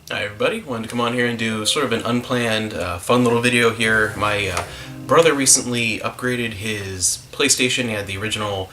Hi everybody, wanted to come on here and do sort of an unplanned, fun little video here. My brother recently upgraded his PlayStation. He had the original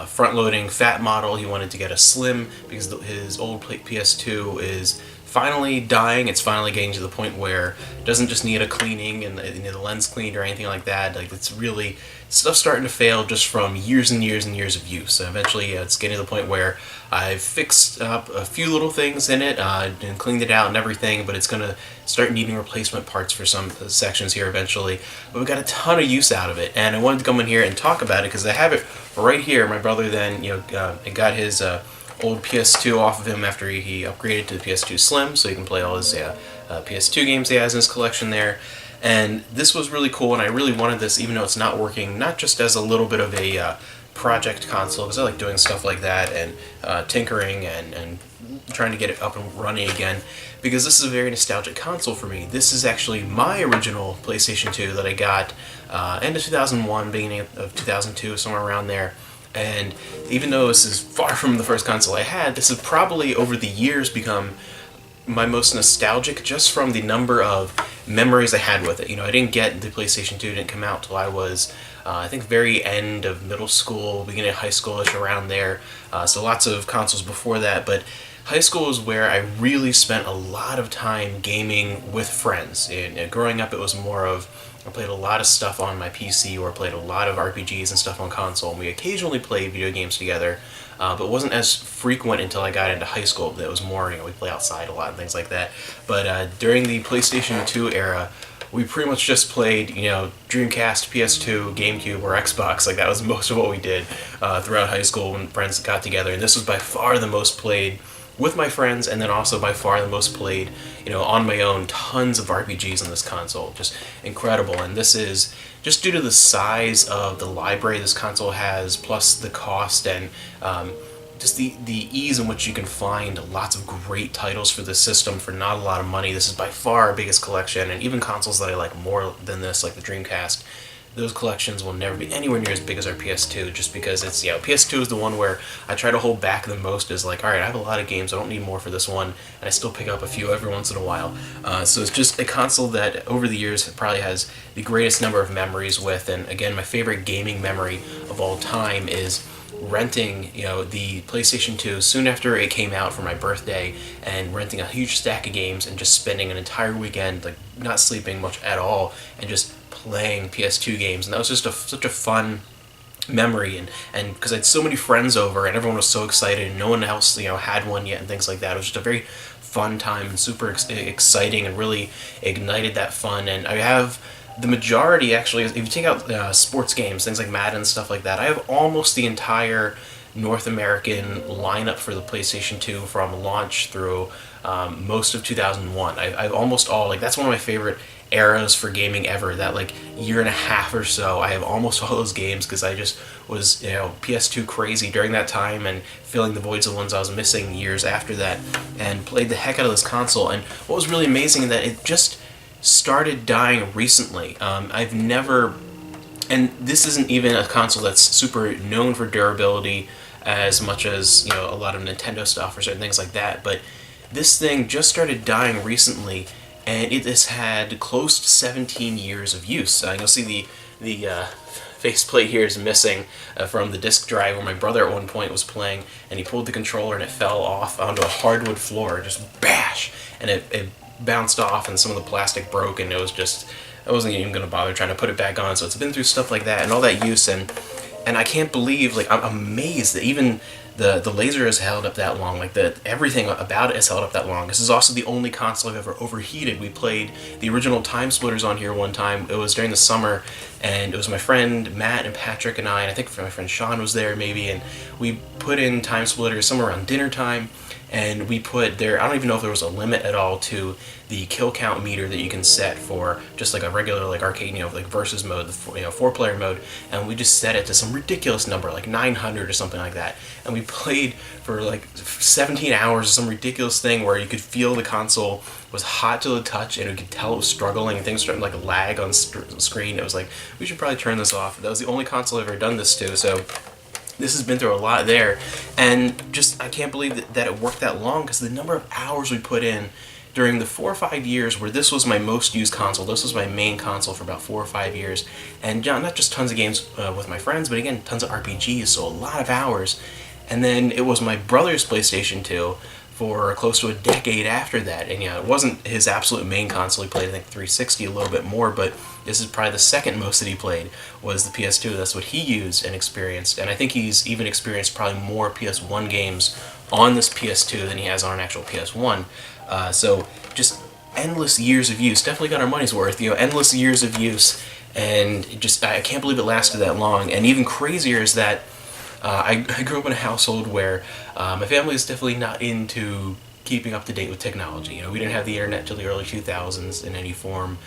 front-loading fat model. He wanted to get a slim because his old PS2 is finally dying. It's finally getting to the point where it doesn't just need a cleaning and the lens cleaned or anything like that. Like, it's really stuff's starting to fail just from years and years and years of use. So eventually it's getting to the point where I've fixed up a few little things in it and cleaned it out and everything, but it's going to start needing replacement parts for some sections here eventually. But we got a ton of use out of it, and I wanted to come in here and talk about it because I have it right here. My brother then got his old PS2 off of him after he upgraded to the PS2 Slim, so he can play all his PS2 games he has in his collection there. And this was really cool, and I really wanted this, even though it's not working, not just as a little bit of a project console, because I like doing stuff like that and tinkering and trying to get it up and running again, because this is a very nostalgic console for me. This is actually my original PlayStation 2 that I got end of 2001, beginning of 2002, somewhere around there. And even though this is far from the first console I had, this has probably over the years become my most nostalgic just from the number of memories I had with it. You know, I didn't get the PlayStation 2, didn't come out till I was, I think, very end of middle school, beginning of high school-ish, around there. So lots of consoles before that, but high school is where I really spent a lot of time gaming with friends. And growing up, it was more of, I played a lot of stuff on my PC, or played a lot of RPGs and stuff on console, and we occasionally played video games together, but it wasn't as frequent until I got into high school. It was more, we play outside a lot and things like that. But during the PlayStation 2 era, we pretty much just played, Dreamcast, PS2, GameCube, or Xbox. Like, that was most of what we did throughout high school when friends got together, and this was by far the most played with my friends, and then also by far the most played, on my own. Tons of RPGs on this console, just incredible. And this is just due to the size of the library this console has, plus the cost and just the ease in which you can find lots of great titles for this system for not a lot of money. This is by far our biggest collection, and even consoles that I like more than this, like the Dreamcast, those collections will never be anywhere near as big as our PS2, just because it's, PS2 is the one where I try to hold back the most. Is like, alright, I have a lot of games, I don't need more for this one, and I still pick up a few every once in a while. So it's just a console that over the years probably has the greatest number of memories with. And again, my favorite gaming memory of all time is renting, the PlayStation 2 soon after it came out for my birthday, and renting a huge stack of games and just spending an entire weekend, like, not sleeping much at all, and just playing PS2 games. And that was just such a fun memory, and because I had so many friends over and everyone was so excited and no one else had one yet and things like that. It was just a very fun time and super exciting, and really ignited that fun. And I have the majority, actually, if you take out sports games, things like Madden and stuff like that, I have almost the entire North American lineup for the PlayStation 2 from launch through most of 2001. I've almost all, like, that's one of my favorite eras for gaming ever. That, like, year and a half or so, I have almost all those games, because I just was PS2 crazy during that time, and filling the voids of the ones I was missing years after that, and played the heck out of this console. And what was really amazing is that it just started dying recently. I've never, and this isn't even a console that's super known for durability as much as a lot of Nintendo stuff or certain things like that, but this thing just started dying recently, and it has had close to 17 years of use. You'll see the faceplate here is missing from the disk drive, where my brother at one point was playing, and he pulled the controller and it fell off onto a hardwood floor, just bash, and it bounced off, and some of the plastic broke, and it was just, I wasn't even going to bother trying to put it back on. So it's been through stuff like that and all that use, and I can't believe, like, I'm amazed that even the laser has held up that long, like, everything about it has held up that long. This is also the only console I've ever overheated. We played the original Time Splitters on here one time. It was during the summer, and it was my friend Matt and Patrick and I think my friend Sean was there maybe, and we put in Time Splitters somewhere around dinner time. And we put there, I don't even know if there was a limit at all to the kill count meter that you can set for just like a regular, like, arcade, like versus mode, the 4-player mode, and we just set it to some ridiculous number, like 900 or something like that. And we played for like 17 hours, some ridiculous thing where you could feel the console was hot to the touch, and you could tell it was struggling, and things started like lag on screen. It was like, we should probably turn this off. That was the only console I've ever done this to, so this has been through a lot there, and just, I can't believe that it worked that long, because the number of hours we put in during the 4 or 5 years where this was my most used console, this was my main console for about 4 or 5 years, and not just tons of games with my friends, but again, tons of RPGs, so a lot of hours. And then it was my brother's PlayStation 2 for close to a decade after that. And it wasn't his absolute main console. He played, I think, 360 a little bit more, but this is probably the second most that he played was the PS2. That's what he used and experienced. And I think he's even experienced probably more PS1 games on this PS2 than he has on an actual PS1. So just endless years of use. Definitely got our money's worth. Endless years of use. And I can't believe it lasted that long. And even crazier is that I grew up in a household where my family is definitely not into keeping up to date with technology. We didn't have the internet till the early 2000s in any form.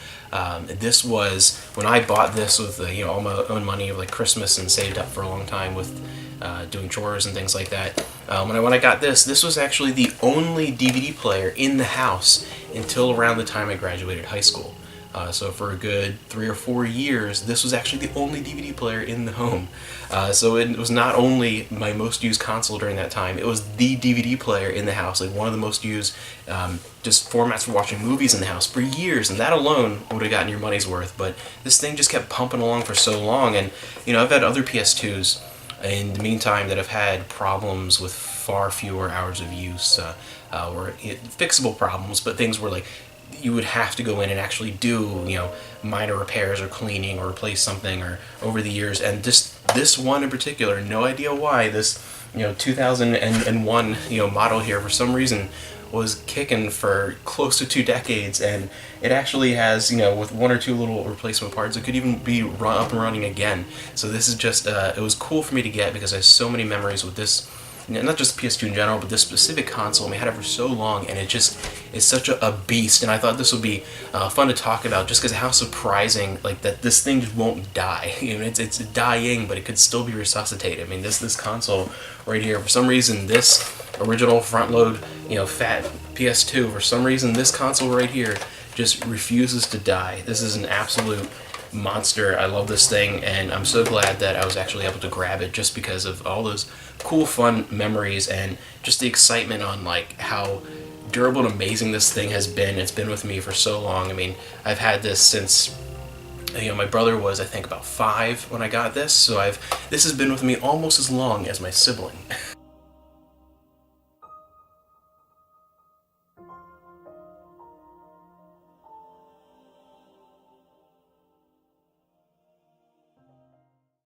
This was when I bought this with all my own money of like Christmas and saved up for a long time with doing chores and things like that. When I got this was actually the only DVD player in the house until around the time I graduated high school. So for a good 3 or 4 years, this was actually the only DVD player in the home. So it was not only my most used console during that time, it was the DVD player in the house, like one of the most used just formats for watching movies in the house for years, and that alone would have gotten your money's worth. But this thing just kept pumping along for so long, and I've had other PS2s in the meantime that have had problems with far fewer hours of use, or fixable problems, but things where like you would have to go in and actually do minor repairs or cleaning or replace something or over the years. And this one in particular, no idea why, this 2001 model here for some reason was kicking for close to 2 decades, and it actually has with 1 or 2 little replacement parts, it could even be up and running again. So this is just it was cool for me to get because I have so many memories with this. Not just PS2 in general, but this specific console. We had it for so long, and it just is such a beast. And I thought this would be fun to talk about, just because of how surprising, like that this thing just won't die. It's dying, but it could still be resuscitated. I mean, this console right here, for some reason, this original front load, fat PS2, for some reason, this console right here just refuses to die. This is an absolute monster. I love this thing, and I'm so glad that I was actually able to grab it just because of all those cool, fun memories and just the excitement on like how durable and amazing this thing has been. It's been with me for so long. I mean, I've had this since my brother was, I think, about 5 when I got this, so this has been with me almost as long as my sibling.